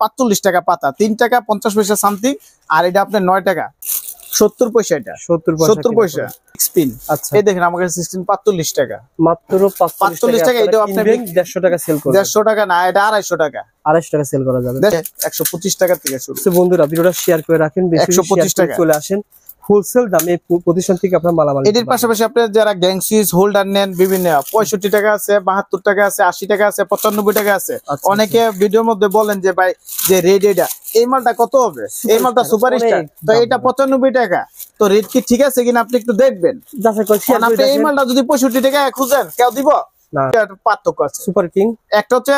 45 টাকা পাতা, 3 টাকা 50 পয়সা সামথিং। আর এটা আপনার 9 টাকা 70 পয়সা, এটা 70 পয়সা স্পিন। আচ্ছা, এই দেখেন আমার কাছে স্পিন 45 টাকা, মাত্র 45 টাকা। এটা আপনি 150 টাকা সেল করবেন। 150 টাকা না, এটা 250 টাকা। 250 টাকা সেল করা যাবে। 125 টাকা থেকে শুরু। বন্ধুরা ভিডিওটা শেয়ার করে রাখেন, বেশি 125 টাকা চলে আসেন হোলসেল দামে প্রতিষ্ঠান থেকে আপনার মালামাল। এর পাশাপাশি আপনার যারা গ্যাং সুইচ হোল্ডার নেন বিভিন্ন 65 টাকা আছে, 72 টাকা আছে, 80 টাকা আছে, 95 টাকা আছে। অনেকে ভিডিওর মধ্যে বলেন যে ভাই যে রেড এটা এই মালটা কত হবে, এই মালটা সুপারস্টার, তো এটা 95 টাকা। তো রেড কি ঠিক আছে কিনা আপনি একটু দেখবেন। আপনি এই মালটা যদি 65 টাকা খুঁজেন কেউ দিব না, পার্থক্য আছে। সুপার কিং একটা হচ্ছে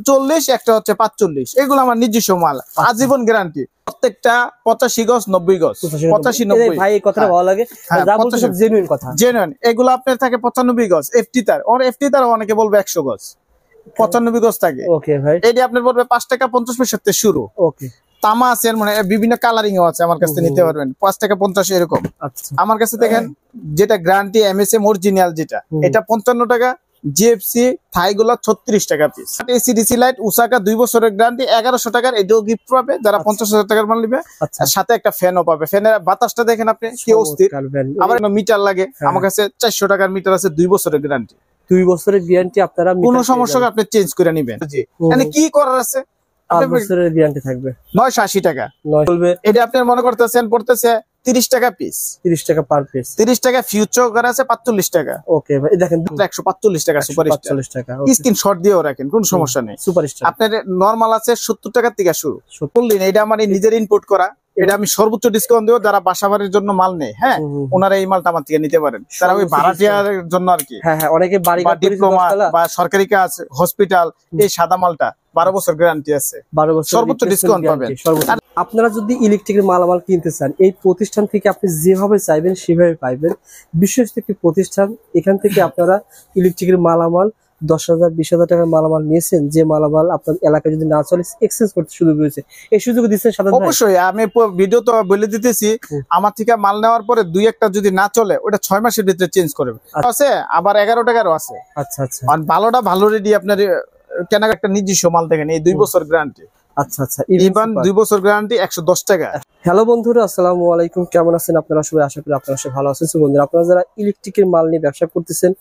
40, একটা হচ্ছে 45। এগুলো আমার নিজস্ব মাল, আজীবন গ্যারান্টি। প্রত্যেকটা 85 গজ 90 গজ 85 90। ভাই এই কথাটা ভালো লাগে, যা বলতে সব জেনুইন কথা। জেনুইন এগুলো আপনার থাকে 95 গজ। এফটি তার এফটি তার অনেকে বলবে 100 গজ, 95 গজ থাকে। ওকে ভাই, এটি আপনার বলবে 5 টাকা 50 পয়সা থেকে শুরু। ওকে, তামা আছে মানে বিভিন্ন কালারিং ও আছে, আমার কাছে নিতে পারবেন 5 টাকা 50 এরকম। আচ্ছা, আমার কাছে দেখেন যেটা গ্যারান্টি এমএসএম অরিজিনাল যেটা, এটা 55 টাকা। জিএফসি থাইগুলা 36 টাকা পিস। এসিডিসি লাইট উসাকা 2 বছরের গ্যারান্টি 1100 টাকার, এটাও গিফট পাবে যারা 50,000 টাকার মাল নিবে। আর সাথে একটা ফ্যানও পাবে। ফ্যানের বাতাসটা দেখেন আপনি কি অস্থির। আবার মিটার লাগে, আমার কাছে 400 টাকার মিটার আছে, 2 বছরের গ্যারান্টি। 2 বছরের গ্যারান্টি আপনারা কোনো সমস্যা আপনি চেঞ্জ করে নেবেন। জি, মানে কি করার আছে, 8 বছরের গ্যারান্টি থাকবে। 980 টাকা বলবে। এটা আপনি মনে করতেছেন পড়তেছে 30 টাকা পিস, 30 টাকা পার পিস। 30 টাকা ফিউচার করা আছে 45 টাকা। ওকে ভাই দেখেন 145 টাকা সুপারস্টার। 45 টাকা স্ক্রিনশট দিয়েও রাখেন, কোনো সমস্যা নেই। সুপারস্টার আপনার নরমাল আছে 70 টাকা থেকে শুরু। বললেন এটা আমার নিজের ইনপুট করা, এটা আমি সর্বোচ্চ ডিসকাউন্ট দেব। যারা বাসাবাড়ির জন্য মাল নেই, হ্যাঁ, ওনারা এই মালটা আমার থেকে নিতে পারেন। তারা ওই ভাড়াটিয়ার জন্য আর কি, হ্যাঁ হ্যাঁ, অনেকে বাড়ি বা ডিপ্লোমা বা সরকারি কাজ, হসপিটাল, এই সাদা মালটা 12 বছর গ্যারান্টি আছে, 12 বছর সর্বোচ্চ ডিসকাউন্ট পাবেন। আপনারা যদি ইলেকট্রিকের মালামাল কিনতে চান, এই প্রতিষ্ঠান থেকে আপনি যেভাবে চাইবেন সেভাবে পাইবেন। বিশ্বস্ত একটি প্রতিষ্ঠান, এখান থেকে আপনারা ইলেকট্রিকের মালামাল 10,000 20,000 টাকার মালামাল নিয়েছেন, যে মালামাল আপনার এলাকায় যদি না চলে এক্সচেঞ্জ করতে সুযোগ রয়েছে। এই সুযোগ দিচ্ছেন সাধারণ। অবশ্যই আমি ভিডিও তো বলে দিতেছি, আমার থেকে মাল নেওয়ার পরে 2-1টা যদি না চলে ওটা 6 মাসের ভিতরে চেঞ্জ করবে আছে, আবার 11 টাকারও আছে। আচ্ছা আচ্ছা, আর ভালোটা ভালো রেডি আপনার কেনা একটা নিজস্ব মাল দেখেন, এই 2 বছর গ্যারান্টি। আচ্ছা আচ্ছা, ইভান 2 বছর গ্যারান্টি 110 টাকা। হ্যালো বন্ধুরা, আসসালামু আলাইকুম, কেমন আছেন আপনারা সবাই? আশা করি আপনারা সবাই ভালো আছেন। বন্ধুরা, আপনারা যারা ইলেকট্রিকের মাল নিয়ে ব্যবসা করতেছেন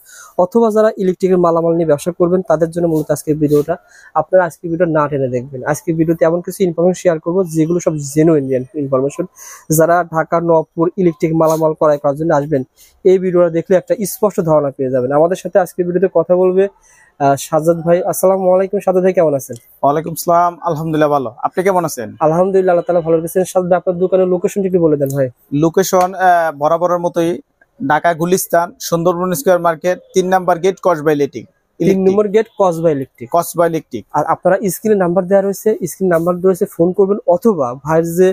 অথবা যারা ইলেকট্রিকের মালামাল নিয়ে ব্যবসা করবেন, তাদের জন্য মূলত আজকের ভিডিওটা। আপনারা আজকের ভিডিও না টেনে দেখবেন। আজকের ভিডিওতে এমন কিছু ইনফরমেশন শেয়ার করবো যেগুলো সব জেনুইন ইনফরমেশন। যারা ঢাকা নবপুর ইলেকট্রিক মালামাল ক্রয় করার জন্য আসবেন, এই ভিডিওটা দেখলে একটা স্পষ্ট ধারণা পেয়ে যাবেন। আমাদের সাথে আজকের ভিডিওতে কথা বলবে সাজ্জাদ ভাই। আসসালামু আলাইকুম সাজ্জাদ ভাই, কেমন আছেন? ওয়ালাইকুম আসসালাম, আলহামদুলিল্লাহ ভালো। আপনি কেমন আছেন? আলহামদুলিল্লাহ, আল্লাহ তাআলা ভালো রেখেছেন। সাজ্জাদ, আপনার দোকানের লোকেশনটা একটু বলে দেন ভাই। লোকেশন বরাবরের মতোই, Dhaka Gulistan, Sundarban square market, 3 number gate, Kasba electric. 3 number gate, Kasba electric. Kasba electric. আর আপনারা স্ক্রিনে নাম্বার দেওয়া রয়েছে, স্ক্রিন নাম্বার রয়েছে, ফোন করবেন। অথবা ভাইয়ের যে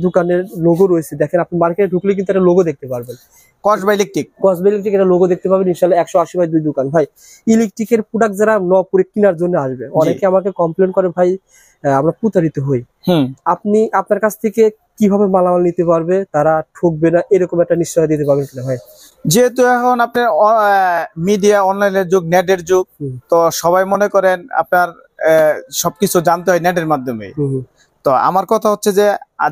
দোকানের লোগো রয়েছে, দেখেন আপনি মার্কেটে ঢুকলে কিন্তু একটা লোগো দেখতে পারবেন, কসবা ইলেকট্রিক। কসবা ইলেকট্রিক এটা লোগো দেখতে পাবেন ইনশাআল্লাহ। 180/2 দোকান। ভাই ইলেকট্রিকের প্রোডাক্ট যারা নবপুরে কেনার জন্য আসবে, অনেকে আমাকে কমপ্লেন করে ভাই আমরা প্রতারিত হই। আপনি আপনার কাছ থেকে কিভাবে মালামাল নিতে পারবে, তারা ঠকবে না, এরকম একটা নিশ্চয়তা দিতে পারবেন কিনা ভাই? যেহেতু এখন আপনার মিডিয়া অনলাইনের যুগ, নেটের যুগ, তো সবাই মনে করেন আপনার সবকিছু জানতে হয় নেটের মাধ্যমে। তো আমার কথা হচ্ছে যে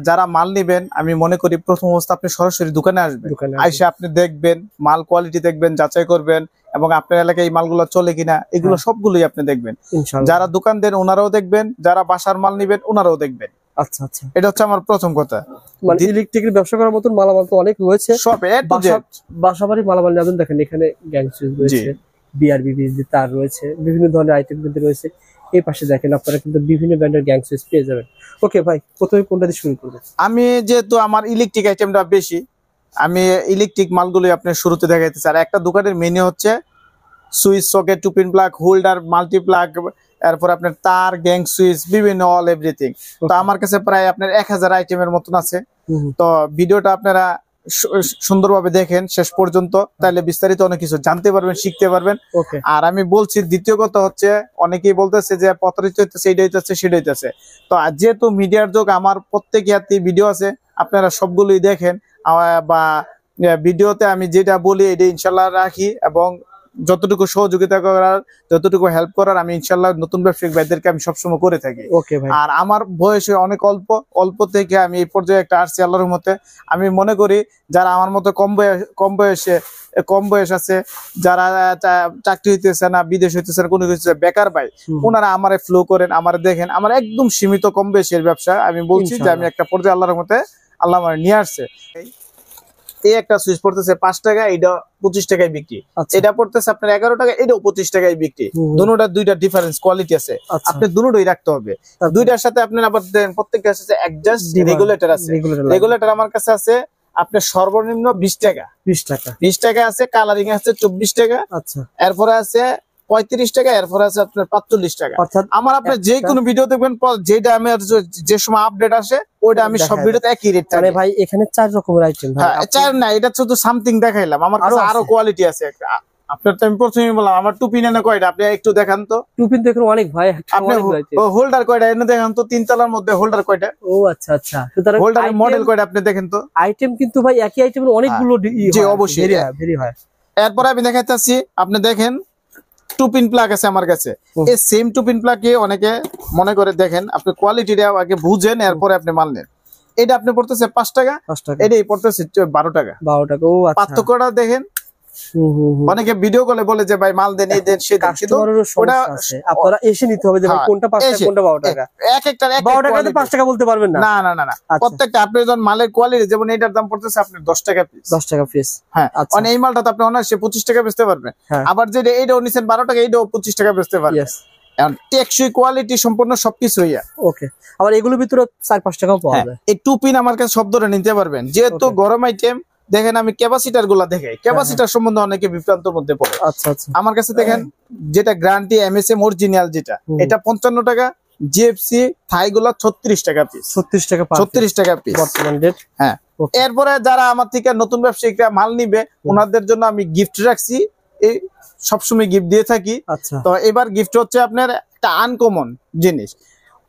যারা মাল নিবেন, আমি মনে করি প্রথম অবস্থা আপনি সরাসরি দোকানে আসবেন। আইসা আপনি দেখবেন, মাল কোয়ালিটি দেখবেন, যাচাই করবেন, এবং আপনার এলাকায় এই মালগুলো চলে কিনা এগুলো সবগুলোই আপনি দেখবেন। যারা দোকান দেন ওনারাও দেখবেন, যারা বাসার মাল নিবেন ওনারাও দেখবেন। আচ্ছা আচ্ছা, এটা হচ্ছে আমার প্রথম কথা। মানে ইলেকট্রিকের ব্যবসা করার মতন মালামাল তো অনেক রয়েছে, সব বাসাবাড়ির মালামাল যাবেন। দেখেন এখানে গ্যাং সুইচ রয়েছে, বিআরবি বিজলি তার রয়েছে, বিভিন্ন ধরনের আইটেম কিন্তু রয়েছে। এই পাশে দেখেন আপনারা কিন্তু বিভিন্ন ব্র্যান্ডের গ্যাং সুইচ পেয়ে যাবেন। ওকে ভাই, প্রথমে কোনটা দিয়ে শুরু করব? আমি যেহেতু আমার ইলেকট্রিক আইটেমটা বেশি, আমি ইলেকট্রিক মালগুলো আপনার শুরুতে দেখাইতেছি। আর একটা দোকানের মেনু হচ্ছে switch, socket, two pin plug, holder, multi plug, এরপর আপনার তার, গ্যাং সুইচ, বিভিন্ন অল এভরিথিং। তো আমার কাছে প্রায় আপনার 1000 আইটেমের মতন আছে। তো ভিডিওটা আপনারা সুন্দরভাবে দেখেন শেষ পর্যন্ত, তাহলে বিস্তারিত অনেক কিছু জানতে পারবেন, শিখতে পারবেন। আর আমি বলছি দ্বিতীয় কথা হচ্ছে, অনেকেই বলতেছে যে প্রতারিত হইতেছে, এইটা হইতেছে, সেটা হইতেছে। তো যেহেতু মিডিয়ার যুগ, আমার প্রত্যেক ইয়াতে ভিডিও আছে, আপনারা সবগুলোই দেখেন, বা ভিডিওতে আমি যেটা বলি এটা ইনশাল্লাহ রাখি, এবং যতটুকু সহযোগিতা করার, যতটুকু হেল্প করার আমি ইনশাল্লাহ নতুন ব্যবসায়িক ভাইদেরকে আমি সবসময় করে থাকি। ওকে ভাই। আর আমার বয়স অনেক অল্প থেকে আমি এই পর্যায়ে একটা আসছি আল্লাহর রহমতে। আমি মনে করি যারা আমার মতো কম বয়স আছে, যারা চাকরি হইতেছে না, বিদেশ হইতেছে না, কোনো কিছু বেকার ভাই, ওনারা আমারে ফ্লো করেন, আমার দেখেন, আমার একদম সীমিত কম বয়সের ব্যবসা। আমি বলছি যে আমি একটা পর্যায়ে আল্লাহর রহমতে আল্লাহ আমার নিয়ে আসছে। এই একটা সুইচ পড়তেছে 5 টাকা, এটা 25 টাকায় বিক্রি। এটা পড়তেছে আপনার 11 টাকা, এটাও 25 টাকায় বিক্রি। দুইটা ডিফারেন্স কোয়ালিটি আছে, আপনি দুটোই রাখতে হবে। দুইটার সাথে আপনার আবার প্রত্যেকটা আছে অ্যাডজাস্ট রেগুলেটর আছে। রেগুলেটর আমার কাছে আছে আপনার সর্বনিম্ন 20 টাকা, 20 টাকা আছে, কালারিং আছে 24 টাকা, আচ্ছা, এরপরে আছে 35 টাকা, এরপরে আছে আপনার 45 টাকা। আমার আপনার যে কোনো ভিডিও দেখবেন, যেটা আমি যে সময় আপডেট আসে ওইটা আমি সব ভিডিওতে একই রেট মানে ভাই এখানে 4 রকমের আইটেম। হ্যাঁ, 4 না, এটা শুধু সামথিং দেখাইলাম, আমার কাছে আরো কোয়ালিটি আছে। আপনার তো আমি প্রথমেই বললাম আমার টুপিন এনে কয়টা, আপনি একটু দেখান তো। টুপিন দেখুন অনেক ভাই, আপনি হোল্ডার কয়টা এনে দেখান তো, 3 তলার মধ্যে হোল্ডার কয়টা? ও আচ্ছা আচ্ছা, সুতরাং হোল্ডারের মডেল কয়টা আপনি দেখেন তো। আইটেম কিন্তু ভাই একই আইটেমের অনেকগুলো, জি অবশ্যই ভেরি হয়। এরপর আমি দেখাচ্ছি, আপনি দেখেন টুপিন প্লাগ আছে আমার কাছে। এই সেম টুপিন প্লাগে অনেকে মনে করে, দেখেন আপনি কোয়ালিটিটা আগে বুঝেন, এরপরে আপনি মাল নেন। এটা আপনি পড়তেছে 5 টাকা, এটাই পড়তেছে 12 টাকা। ও আচ্ছা, পার্থক্যটা দেখেন। অনেকে ভিডিও কলে বলে যে ভাই মাল দেন, এই দেন, সে দেন, কিন্তু ওটা আপনারা এসে নিতে হবে যে ভাই কোনটা 5 টাকা কোনটা 12 টাকা। একটা 12 টাকাতে 5 টাকা বলতে পারবেন না। না, প্রত্যেকটা আপনি যখন মালের কোয়ালিটি, যেমন এটার দাম পড়তেছে আপনার 10 টাকা পিস, 10 টাকা পিস। হ্যাঁ, মানে এই মালটা তো আপনি অনায়াসে 25 টাকা বেচতে পারবেন। আবার যে এইটাও নিছেন 12 টাকা, এইটাও 25 টাকা বেচতে পারবেন। টেকসই কোয়ালিটি সম্পূর্ণ সবকিছু হইয়া। ওকে, আবার এগুলোর ভিতরে 4-5 টাকাও পাওয়া যায়। এই টুপিন আমার কাছে সব ধরে নিতে পারবেন, যেহেতু গরম আইটেম। দেখেন আমি ক্যাপাসিটার গুলা দেখাই, ক্যাপাসিটার সম্বন্ধে অনেকে বিভ্রান্তের মধ্যে পড়ে। আচ্ছা আচ্ছা, আমার কাছে দেখেন যেটা গ্যারান্টি এমএসএম অরিজিনাল, যেটা এটা 55 টাকা, জিএফসি থাই গুলা 36 টাকা পিস, 36 টাকা পিস বর্তমান রেট। হ্যাঁ, এরপরে যারা আমার থেকে নতুন ব্যবসায়িকরা মাল নিবে, ওনাদের জন্য আমি গিফট রাখছি, এই সবসময় গিফট দিয়ে থাকি। আচ্ছা, তো এবার গিফট হচ্ছে আপনার একটা আনকমন জিনিস,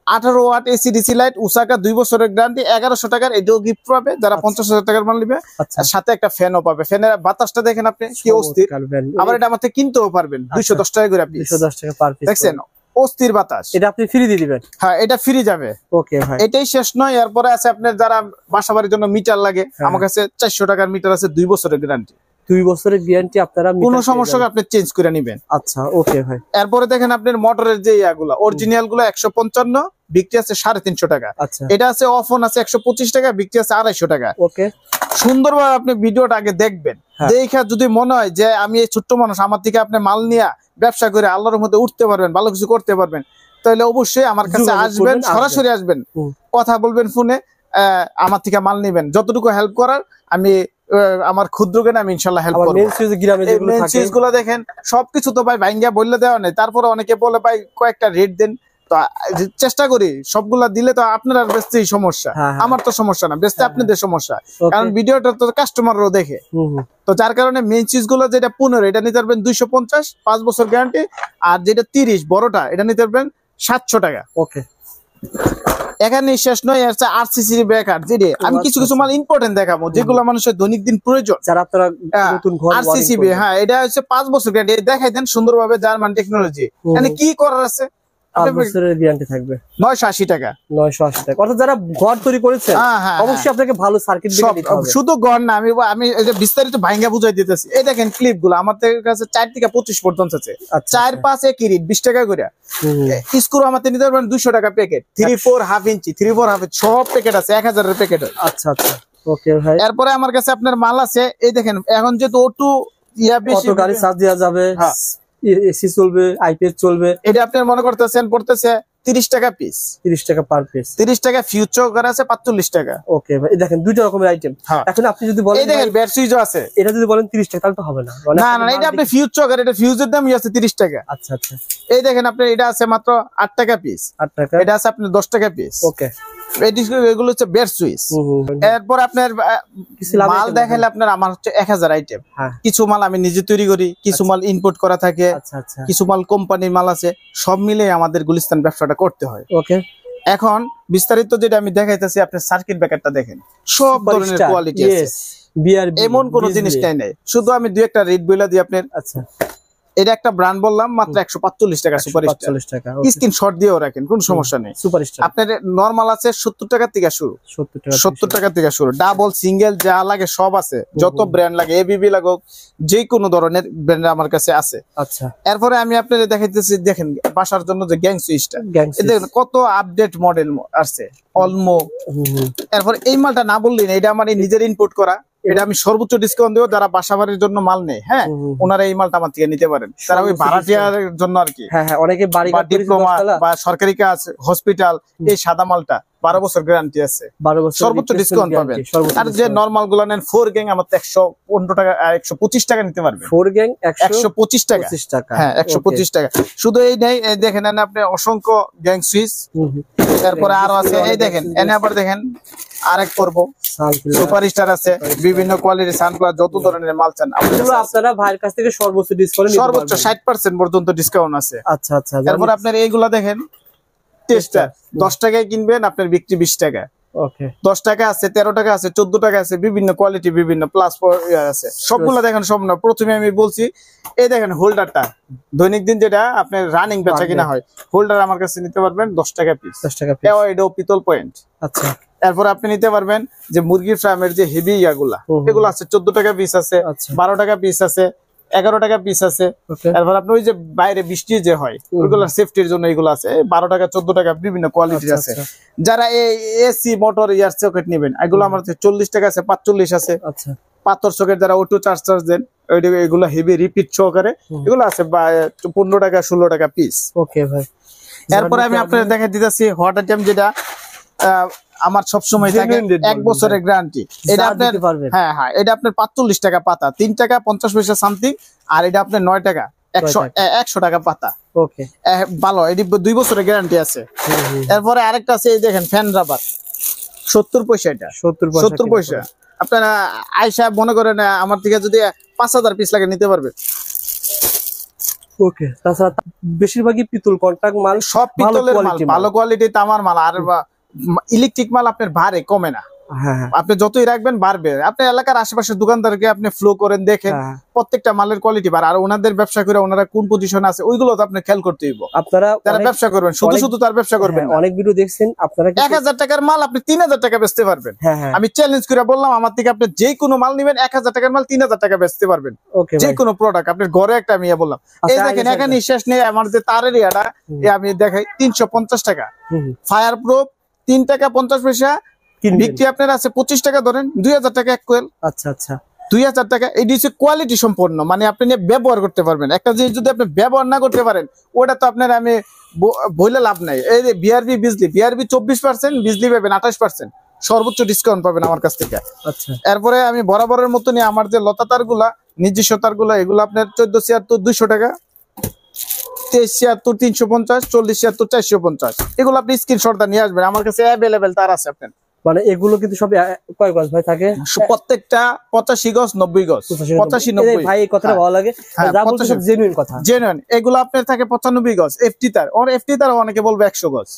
18 ওয়াট এসি ডিসি লাইট, উসাকা 2 বছরের গ্যারান্টি, 1100 টাকার এটাও গিফট পাবে যারা 50,000 টাকার মাল নিবে। আর সাথে একটা ফ্যানও পাবে। ফ্যানের বাতাসটা দেখেন আপনি কি অস্থির। আবার এটা আমাদের কিনতেও পারবেন 210 টাকা করে পিস, 210 টাকা পার পিস। দেখছেন অস্থির বাতাস, এটা আপনি ফ্রি দিয়ে দিবেন। হ্যাঁ, এটা ফ্রি যাবে। ওকে ভাই, এটাই শেষ নয়, এরপরে আছে আপনার যারা বাসাবাড়ির জন্য মিটার লাগে, আমার কাছে 400 টাকার মিটার আছে, 2 বছরের গ্যারান্টি। 2 বছরের গ্যারান্টি, আপনারা কোনো সমস্যা আপনি চেঞ্জ করে নেবেন। আচ্ছা, ওকে ভাই। এরপরে দেখেন আপনার মোটরের যে ইয়াগুলো অরিজিনাল গুলো 155, বিক্রি আছে 350 টাকা। আচ্ছা, এটা আছে অফ অন আছে 125 টাকা, বিক্রি আছে 250 টাকা। ওকে, সুন্দরভাবে আপনি ভিডিওটা আগে দেখবেন, দেখা যদি মনে হয় যে আমি এই ছোট্ট মানুষ, আমার থেকে আপনি মাল নিয়ে ব্যবসা করে আল্লাহর মধ্যে উঠতে পারবেন, ভালো কিছু করতে পারবেন, তাহলে অবশ্যই আমার কাছে আসবেন, সরাসরি আসবেন, কথা বলবেন ফোনে, আমার থেকে মাল নিবেন। যতটুকু হেল্প করার আমি আমার ক্ষুদ্র জ্ঞানে আমি ইনশাআল্লাহ হেল্প করব। মেন সুইচ গুলো দেখেন সবকিছু তো ভাই ভাঙ্গা বললে দেওয়া নেই, তারপরে অনেকে বলে ভাই কয়েকটা রেট দেন, তো চেষ্টা করি সবগুলা দিলে তো আপনার আর বেচতেই সমস্যা, আমার তো সমস্যা না, বেচতে আপনাদের সমস্যা, কারণ ভিডিওটা তো কাস্টমাররাও দেখে। তো যার কারণে মেন সুইচ গুলো যেটা 15 এটা নিতে পারবেন 250, 5 বছর গ্যারান্টি। আর যেটা 30 বড়টা এটা নিতে পারবেন 700 টাকা। ওকে, এখানে শেষ নয়, আরসিসি ব্রেকার, যেটা আমি কিছু কিছু মাল ইম্পর্টেন্ট দেখাবো যেগুলো মানুষের দৈনন্দিন প্রয়োজন, যারা আপনারা নতুন ঘর আরসিসি। হ্যাঁ, এটা হচ্ছে 5 বছর গ্যারান্টি, দেখাই দেন সুন্দরভাবে, জার্মান টেকনোলজি। মানে কি করার আছে, 5 বছরের গ্যারান্টি থাকবে, 980 টাকা, 980 টাকা। অর্থাৎ যারা ঘর তৈরি করেছেন অবশ্যই আপনাকে ভালো সার্কিট ব্রেকার দিতে হবে। শুধু ঘর না, আমি এই যে বিস্তারিত ভাঙা বুঝাই দিতেছি। এই দেখেন ক্লিপ গুলো আমাদের কাছে 4 থেকে 25 পর্যন্ত আছে, 4-5 একই রেট, 20 টাকা করে। স্ক্রু আমাদের নিতে পারবেন 200 টাকা প্যাকেট, 3-4 হাফ ইঞ্চি, 3-4 হাফ সব প্যাকেট আছে, 1000 এর প্যাকেট। আচ্ছা আচ্ছা, ওকে ভাই। এরপরে আমার কাছে আপনার মাল আছে, এই দেখেন এখন যেহেতু ওটু ইয়া বেশি, অটো গাড়ি চার্জ দেওয়া যাবে, এসি চলবে, আইপিএস চলবে। এটা আপনি মনে করতেছেন পড়তেছে 30 টাকা পিস, 30 টাকা পার পিস, 30 টাকা ফিউচার করে আছে 45 টাকা। ওকে ভাই, দেখেন দুইটা রকমের আইটেম। এখন আপনি যদি বলেন এই দেখেন ব্যাট সুইচও আছে, এটা যদি বলেন 30 টাকা তাহলে তো হবে না। না, এটা আপনি ফিউচার করে, এটা ফিউজের দামই আছে 30 টাকা। আচ্ছা আচ্ছা, এই দেখেন আপনি এটা আছে মাত্র 8 টাকা পিস, 8 টাকা। এটা আছে আপনার 10 টাকা পিস। ওকে, এগুলো হচ্ছে ব্যাট সুইচ। এরপর আপনার মাল দেখাইলে আপনার আমার হচ্ছে 1000 আইটেম। কিছু মাল আমি নিজে তৈরি করি, কিছু মাল ইম্পোর্ট করা থাকে, কিছু মাল কোম্পানির মাল আছে, সব মিলে আমাদের গুলিস্তান ব্যবসাটা করতে হয়। ওকে, এখন বিস্তারিত যেটা আমি দেখাইতেছি, আপনার সার্কিট ব্রেকারটা দেখেন, সব ধরনের কোয়ালিটি আছে, এমন কোন জিনিস নাই। শুধু আমি দুই একটা রেট বলে দিই আপনার। আচ্ছা, এটা একটা ব্র্যান্ড বললাম মাত্র 145 টাকা সুপারস্টার। 145 টাকা। স্ক্রিনশট দিয়েও রাখেন, কোনো সমস্যা নেই। সুপারস্টার আপনার নরমাল আছে 70 টাকা থেকে শুরু, 70 টাকা থেকে শুরু। ডাবল সিঙ্গেল যা লাগে সব আছে, যত ব্র্যান্ড লাগে, এবিবি লাগুক, যে কোনো ধরনের ব্র্যান্ড আমার কাছে আছে। আচ্ছা, এরপরে আমি আপনাদের দেখাইতেছি, দেখেন বাসার জন্য যে গ্যাং সুইচটা, দেখেন কত আপডেট মডেল আসছে, অলমো। এরপর এই মালটা না বললেন, এটা আমার নিজের ইনপুট করা, এটা আমি সর্বোচ্চ ডিসকাউন্ট দেবো। যারা বাসা বাড়ির জন্য মাল নেই, হ্যাঁ, ওনারা এই মালটা আমার থেকে নিতে পারেন। তারা ওই ভাড়াটিয়ার জন্য আর কি, অনেকে বাড়ি ডিপ্লোমা বা সরকারি কাজ, হসপিটাল, এই সাদা মালটা 12 বছর গ্যারান্টি আছে, 12 বছর সর্বোচ্চ ডিসকাউন্ট পাবেন। আর যে নরমাল গুলো নেন 4 গ্যাং, আমার 115 টাকা 125 টাকা নিতে পারবেন। 4 গ্যাং 125 টাকা, হ্যাঁ 125 টাকা। শুধু এই নেই, দেখেন আপনি অসংখ্য গ্যাং সুইচ, তারপরে আরো আছে, এই দেখেন এনে আবার দেখেন আরেক পর্ব সুপারস্টার আছে, বিভিন্ন কোয়ালিটির সানপ্লাস, যত ধরনের মাল চান আপনারা ভাইয়ের কাছ থেকে সর্বোচ্চ ডিসকাউন্ট, সর্বোচ্চ 60% পর্যন্ত ডিসকাউন্ট আছে। আচ্ছা আচ্ছা। তারপর আপনার এইগুলা দেখেন টেস্টার, 10 টাকায় কিনবেন, আপনার বিক্রি 20 টাকা। ওকে, 10 টাকা আছে, 13 টাকা আছে, 14 টাকা আছে, বিভিন্ন কোয়ালিটি, বিভিন্ন প্লাস আছে, সবগুলা দেখেন সব না। প্রথমে আমি বলছি, এই দেখেন হোল্ডারটা, দৈনিক দিন যেটা আপনার রানিং বেচা কিনা হয়, হোল্ডার আমার কাছে নিতে পারবেন 10 টাকা পিস, 10 টাকা পিস। এটাও পিতল পয়েন্ট। আচ্ছা, এরপর আপনি নিতে পারবেন যে মুরগির ফার্মের যে হেভি ইয়াগুলা, এগুলো আছে 14 টাকা পিস আছে, 12 টাকা পিস আছে, 11 টাকা পিস আছে। এরপর আপনি ওই যে বাইরে বৃষ্টি যে হয়, ওইগুলো সেফটির জন্য এগুলো আছে 12 টাকা 14 টাকা, বিভিন্ন কোয়ালিটির আছে। যারা এসি মোটর ইয়ার সকেট নেবেন, এগুলো আমার 40 টাকা আছে, 45 আছে। আচ্ছা, পাথর সকেট যারা অটো চার্জ দেন, এগুলো হেভি রিপিট সহকারে এগুলো আছে 15 টাকা 16 টাকা পিস। ওকে ভাই, এরপরে আমি আপনাদের দেখা দিতেছি হট আইটেম, যেটা আমার সবসময় থাকে 1 বছরের গ্যারান্টি। এটা আপনার, হ্যাঁ হ্যাঁ, এটা আপনার 45 টাকা পাতা, 3 টাকা 50 পয়সা সামথিং, আর এটা আপনার 9 টাকা 100 টাকা পাতা। ওকে, ভালো, এটি 2 বছরের গ্যারান্টি আছে। এরপরে আরেকটা আছে, এই দেখেন ফ্যান রাবার, 70 পয়সা, এটা 70 পয়সা। আপনারা আয়সা মনে করেন আমার থেকে যদি 5000 পিস লাগে নিতে পারবে। ওকে, তাছাড়া বেশিরভাগই পিতল কন্টাক্ট মাল, সব পিতলের মাল, ভালো কোয়ালিটি তামার মাল। আর ইলেকট্রিক মাল আপনার ভারে কমে না, আপনি যতই রাখবেন বাড়বে। আপনি এলাকার আশেপাশের দোকানদারকে আপনি ফ্লো করেন, দেখেন প্রত্যেকটা মালের কোয়ালিটি বাড়ে। আর ওনাদের ব্যবসা করে ওনারা কোন পজিশনে আছে, ওইগুলো তো আপনি খেয়াল করতে হইব। আপনারা যারা ব্যবসা করবেন, শুধু শুধু তার ব্যবসা করবেন। অনেক ভিডিও দেখছেন আপনারা, 1000 টাকার মাল আপনি 3000 টাকা বেচতে পারবেন। আমি চ্যালেঞ্জ করে বললাম, আমার থেকে আপনি যে কোনো মাল নিবেন, 1000 টাকার মাল 3000 টাকা বেচতে পারবেন, যে কোনো প্রোডাক্ট। আপনার ঘরে একটা আমি বললাম, এই দেখেন এখানে শেষ নেই, আমার যে তারের ইয়াটা আমি দেখাই 350 টাকা, ফায়ার প্রুফ 3 টাকা 50 পয়সা বিক্রি। আপনার আছে 25 টাকা, ধরেন 2000 টাকা এক কোয়েল। আচ্ছা আচ্ছা, 2000 টাকা। এটি হচ্ছে কোয়ালিটি সম্পন্ন, মানে আপনি নিয়ে ব্যবহার করতে পারবেন। একটা জিনিস যদি আপনি ব্যবহার না করতে পারেন, ওটা তো আপনার আমি বলে লাভ নাই। এই যে বিআরবি বিজলি, বিআরবি 24%, বিজলি পাবেন 28%, সর্বোচ্চ ডিসকাউন্ট পাবেন আমার কাছ থেকে। আচ্ছা, এরপরে আমি বরাবরের মতনই আমার যে লতা তার গুলা, নিজস্ব তার গুলা, এগুলো আপনার 1476 200 টাকা, 2376 350, 4076 450। এগুলো আপনি স্ক্রিনশট নিয়ে আসবেন, আমার কাছে অ্যাভেলেবেল তার আছে আপনার। মানে এগুলো কিন্তু সব কয় গজ ভাই থাকে? প্রত্যেকটা 85 গজ 90 গজ, 85 90। ভাই এই কথাটা ভালো লাগে, যা বলতে সব জেনুইন কথা, জেনুইন। এগুলো আপনার থাকে 95 গজ এফটি তার, আর এফটি তার অনেকে বলবে 100 গজ,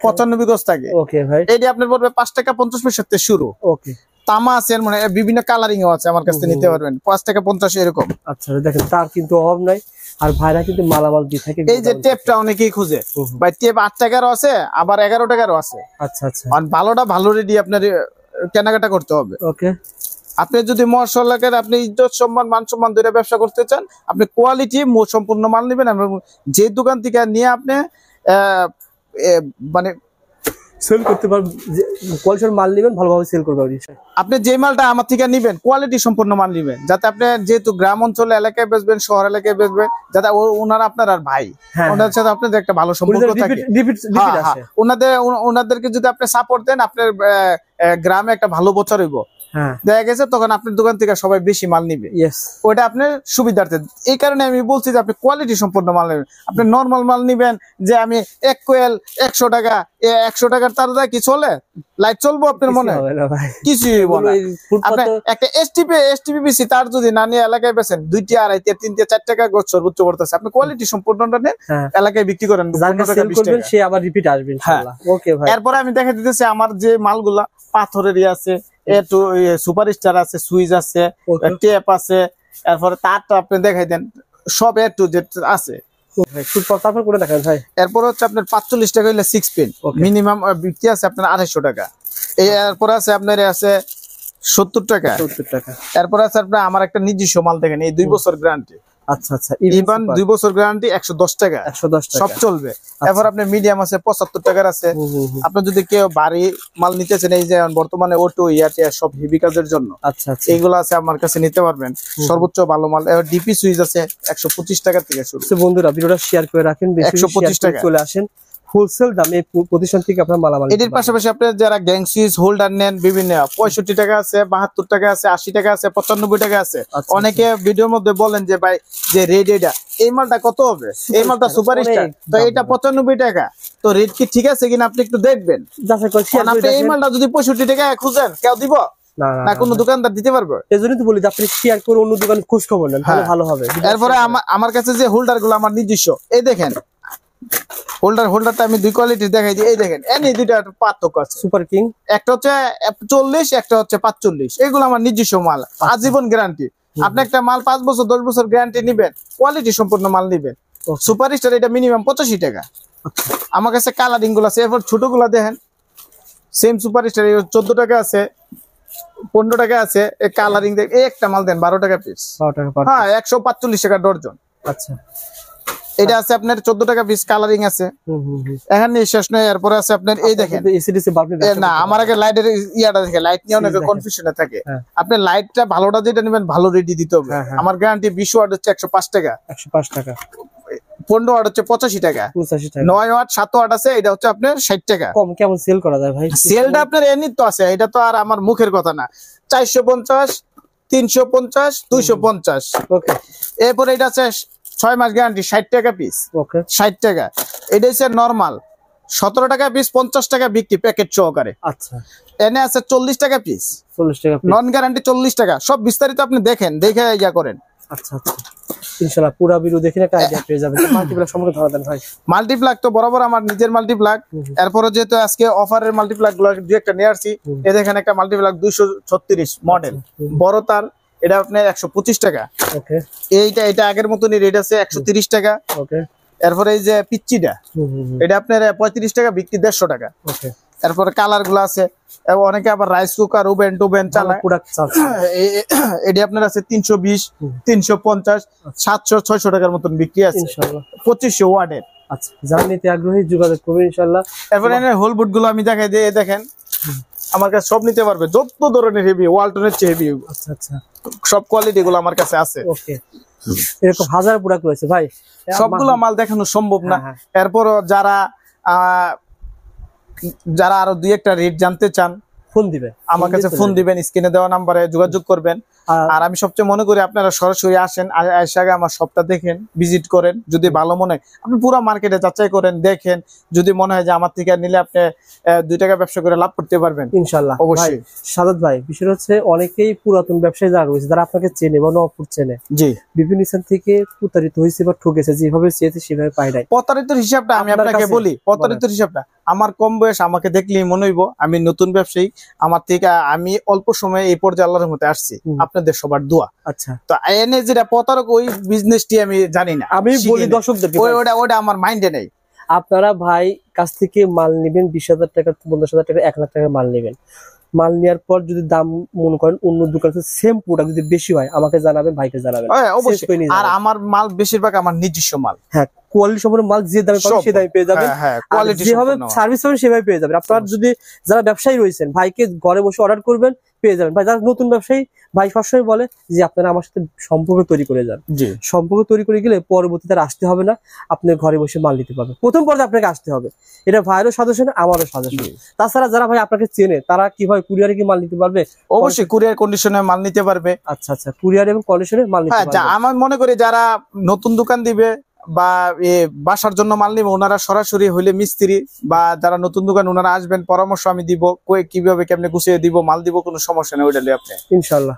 95 গজ থাকে। ওকে ভাই, এটি আপনার বলবে 5 টাকা 50 পয়সা থেকে শুরু। ওকে, তামা আছে, মানে বিভিন্ন কালারিং ও আছে, আমার কাছে নিতে পারবেন 5 টাকা 50 এরকম। আচ্ছা, দেখেন তার কিন্তু অভাব নাই, আর ভাইরা কিন্তু মালামাল দিয়ে থাকে। এই যে টেপটা অনেকেই খুঁজে ভাই, টেপ 8 টাকারও আছে, আবার 11 টাকারও আছে। আচ্ছা আচ্ছা, আর ভালোটা ভালো রেডি আপনার কেনাকাটা করতে হবে। ওকে, আপনি যদি মশলাকের আপনি ইজ্জত সম্মান মান সম্মান ধরে ব্যবসা করতে চান, আপনি কোয়ালিটি সম্পূর্ণ মাল নেবেন। যে দোকান থেকে নিয়ে আপনি মানে সেল করতে পারবেন, কোয়ালিটির মাল নেবেন, ভালোভাবে সেল করবেন। আপনি যে মালটা আমার থেকে নিবেন, কোয়ালিটি সম্পূর্ণ মাল নিবেন, যাতে আপনি যেহেতু গ্রাম অঞ্চলে এলাকায় বেচবেন, শহর এলাকায় বেচবেন, যাতে ওনারা আপনার আর ভাই, ওনাদের সাথে আপনাদের একটা ভালো সম্পর্ক থাকে। ওনাদেরকে যদি আপনি সাপোর্ট দেন, আপনার গ্রামে একটা ভালো বছর হইব, দেখা গেছে তখন আপনার দোকান থেকে সবাই বেশি মাল নিবে। ওটা আপনার সুবিধার্থে। এই কারণে আমি বলছি যে আপনি কোয়ালিটি সম্পন্ন মাল নেবেন। আপনি নর্মাল মাল নিবেন, যে আমি 1 কোয়েল 100 টাকা, 100 টাকার তার কি চলে? লাইট চলবো আপনার মনে? কিছুই একটা এসটিপিসি তার যদি না নিয়ে এলাকায় বেছেন 2টি 2.5 3টি 4 টাকা গোছ সর্বোচ্চ পড়তেছে। আপনি কোয়ালিটি সম্পূর্ণটা নেন, এলাকায় বিক্রি করেন, সে আবার রিপিট আসবে ইনশাআল্লাহ। ওকে ভাই, এরপরে আমি দেখা দিতেছি আমার যে মালগুলা পাথরের আছে, সুপারস্টার আছে, সুইচ আছে, টেপ আছে। এরপরে তারটা আপনি দেখাই দেন, সব এ টু জেড আছে। তারপর করে দেখেন ভাই। এরপর হচ্ছে আপনার 45 টাকা হইলে 6 পিন, মিনিমাম বিক্রি আছে আপনার 250 টাকা। এরপর আছে আপনার আছে 70 টাকা। 70 টাকা। এরপর আছে আপনার আমার একটা নিজস্ব মাল দেখেন, এই 2 বছর গ্যারান্টি। আচ্ছা আচ্ছা, ইভেন 2 বছর গ্যারান্টি, 110 টাকা, 110 টাকা সব চলবে। এরপর আপনার মিডিয়াম আছে 75 টাকার আছে। আপনি যদি কেউ বাড়ি মাল নিতেছেন, এই যে বর্তমানে অটো ইয়াতে সব হেভি কাজের জন্য, আচ্ছা আচ্ছা, এইগুলো আছে আমার কাছে নিতে পারবেন, সর্বোচ্চ ভালো মাল। ডিপি সুইচ আছে 125 টাকা থেকে শুরু। বন্ধুরা ভিডিওটা শেয়ার করে রাখেন, 125 টাকা চলে আসেন হোলসেল দামে প্রতিষ্ঠান থেকে আপনার মালামাল। এর পাশাপাশি আপনার যারা গ্যাং সুইচ হোল্ডার নেন বিভিন্ন 65 টাকা আছে, 72 টাকা আছে, 80 টাকা আছে, 95 টাকা আছে। অনেকে ভিডিওর মধ্যে বলেন যে ভাই যে রেড এটা, এই মালটা কত হবে, এই মালটা সুপারস্টার, তো এটা 95 টাকা, তো রেড কি ঠিক আছে কিনা আপনি একটু দেখবেন। আপনি এই মালটা যদি 65 টাকায় খুঁজেন, কেউ দিব না, কোনো দোকানদার দিতে পারবে? এজন্যই তো বলি যে আপনি শেয়ার করে অন্য দোকানে খোঁজ খবর নেন, তাহলে ভালো হবে। এরপরে আমার কাছে যে হোল্ডার গুলো আমার নিজস্ব, এই দেখেন হোল্ডারটা আমি 2 কোয়ালিটির দেখাই দিই। এই দেখেন এই দুইটা পার্থক্য আছে। সুপার কিং একটা হচ্ছে 40, একটা হচ্ছে 45। এগুলো আমার নিজস্ব মাল, আজীবন গ্যারান্টি। আপনি একটা মাল 5 বছর 10 বছর গ্যারান্টি নিবেন, কোয়ালিটি সম্পূর্ণ মাল নিবেন। সুপারস্টার এটা মিনিমাম 85 টাকা। আমার কাছে কালারিং গুলো আছে। এরপর ছোট গুলা দেখেন, সেম সুপারস্টার 14 টাকা আছে, 15 টাকা আছে। এই কালারিং দেখ, এই একটা মাল দেন 12 টাকা পিস। 12 টাকা, হ্যাঁ 145 টাকা ডর্জন। আচ্ছা, এটা আছে আপনার 14 টাকা পিস, কালারিং আছে। এখানে শেষ নয়, এরপরে আছে আপনার এই দেখেন না, আমার আগে লাইটের ইয়াটা দেখে, লাইট নিয়ে অনেক কনফিউশনে থাকে। আপনি লাইটটা ভালোটা যেটা নেবেন ভালো রেডি দিতে হবে। আমার গ্যারান্টি 20 ওয়াট হচ্ছে 105 টাকা, 105 টাকা। 15 ওয়াট হচ্ছে 85 টাকা, 9 ওয়াট 7 ওয়াট আছে, এটা হচ্ছে আপনার 60 টাকা। কম কেমন সেল করা যায় ভাই? সেলটা আপনার এমনি তো আছে, এটা তো আর আমার মুখের কথা না। 450, 350, 250। ওকে। এরপর এটা আছে 6 মাস গ্যারান্টি, 60 টাকা পিস। ওকে, 60 টাকা। এটা হচ্ছে নরমাল 17 টাকা পিস, 50 টাকা বিক্রি প্যাকেট সহকারে। আচ্ছা, এনে আছে 40 টাকা পিস, 40 টাকা পিস, নন গ্যারান্টি 40 টাকা। সব বিস্তারিত আপনি দেখেন, দেখে ইয়া করেন। আচ্ছা আচ্ছা, ইনশাআল্লাহ পুরো ভিডিও দেখে একটা আইডিয়া পেয়ে যাবেন। মাল্টিপ্লাক সম্পর্কে ধারণা দেন ভাই। মাল্টিপ্লাক তো বরাবর আমার নিজের মাল্টিপ্লাক। এরপর যেহেতু আজকে অফারের মাল্টিপ্লাক গুলো দুই একটা নিয়ে আসছি, এই দেখেন একটা মাল্টিপ্লাক 236 মডেল, বড় তার, এটা আপনার 125 টাকা। ওকে। এটা আগের মতনই রেট আছে 130 টাকা। ওকে। এরপরে এই যে পিচ্চিটা, এটা আপনার 35 টাকা বিক্রি, 150 টাকা। ওকে। এরপরে কালার গুলো আছে, অনেকে আবার রাইস কুকার ওভেন টোভেন চালায়, এটি আপনার আছে 320, 350, 700, 600 টাকার মতন বিক্রি আছে ইনশাআল্লাহ, 2500 ওয়াটের। আচ্ছা, যারা নিতে আগ্রহী যোগাযোগ করবেন ইনশাআল্লাহ। এরপরে হোল বুট গুলো আমি দেখাই দিই, দেখেন আমার কাছে সব নিতে পারবে, যত ধরনের হেভি, ওয়ালটনের চেয়ে হেভি। আচ্ছা আচ্ছা, সব কোয়ালিটি গুলো আমার কাছে আছে। ওকে। এরকম হাজার প্রোডাক্ট রয়েছে ভাই, সবগুলো মাল দেখানো সম্ভব না। এরপর যারা আরো দুই একটা রেট জানতে চান, ফোন দিবেন, আমার কাছে ফোন দিবেন, স্ক্রিনে দেওয়া নাম্বারে যোগাযোগ করবেন। আর আমি সবচেয়ে মনে করি আপনারা সরাসরি আসেন, এসে আগে আমার শপটা দেখেন, ভিজিট করেন। যদি ভালো মনে হয় আপনি পুরো মার্কেটে যাচাই করেন, দেখেন। যদি মনে হয় যে আমার থেকে নিলে আপনি 2 টাকা ব্যবসা করে লাভ করতে পারবেন ইনশাআল্লাহ, অবশ্যই। সাদাত ভাই, বিষয় হচ্ছে অনেকেই পুরাতন ব্যবসায়ী যারা রয়েছে, যারা আপনাকে চেনে বা নপুর চেনে, জি, বিভিন্ন স্থান থেকে প্রতারিত হয়েছে বা ঠকেছে, যেভাবে চেয়েছে সেভাবে পাই নাই। প্রতারিত হিসাবটা আমি আপনাকে বলি, প্রতারিত হিসাবটা আমার কম বয়স, আমাকে দেখলেই মনে হইব আমি নতুন ব্যবসায়ী। আমার থেকে আমি অল্প সময়ে এই পর্যায়ে আল্লাহর রহমতে আসছি, আপনাদের সবার দোয়া। আচ্ছা, তো এনে যেটা প্রতারক, ওই বিজনেসটি আমি জানি না। আমি বলি দর্শকদেরকে, ওটা আমার মাইন্ডে নেই। আপনারা ভাই কাছ থেকে মাল নেবেন, 20,000 টাকা, 50,000 টাকা, 1 লাখ টাকার মাল নেবেন। মাল নেওয়ার পর যদি দাম মনে করেন অন্য দোকানে সেম প্রোডাক্ট যদি বেশি হয়, আমাকে জানাবেন, ভাইকে জানাবেন। অবশ্যই। আর আমার মাল বেশিরভাগ আমার নিজস্ব মাল। হ্যাঁ, কোয়ালিটি সম্পন্ন মাল যে দামে পাবেন সে দামে পেয়ে যাবেন। যেভাবে সার্ভিস পাবেন সেভাবে পেয়ে যাবেন। আপনার যদি যারা ব্যবসায়ী রয়েছেন, ভাইকে ঘরে বসে অর্ডার করবেন, পেয়ে যাবেন। ভাই যারা নতুন ব্যবসায়ী, ভাই সবসময় বলে যে আপনারা আমার সাথে সম্পর্ক তৈরি করে যান। সম্পর্ক তৈরি করে গেলে পরবর্তীতে আসতে হবে না, আপনি ঘরে বসে মাল নিতে পারবেন। প্রথম পর্যায়ে আপনাকে আসতে হবে, এটা ভাইয়েরও সাজেশন, আমারও সাজেশন। তাছাড়া যারা ভাই আপনাকে চেনে, তারা কিভাবে কুরিয়ারে কি মাল নিতে পারবে? অবশ্যই কুরিয়ার কন্ডিশনে মাল নিতে পারবে। আচ্ছা আচ্ছা, কুরিয়ার এবং কন্ডিশনে মাল নিতে পারবে। আমার মনে করি যারা নতুন দোকান দিবে বা বাসার জন্য মাল নিবে, ওনারা সরাসরি হইলে মিস্ত্রি, বা যারা নতুন দোকান ওনারা আসবেন, পরামর্শ আমি দিব, কিভাবে কেমনে গুছিয়ে দিব, মাল দিব, কোনো সমস্যা নেই, ওইটা আপনি ইনশাআল্লাহ।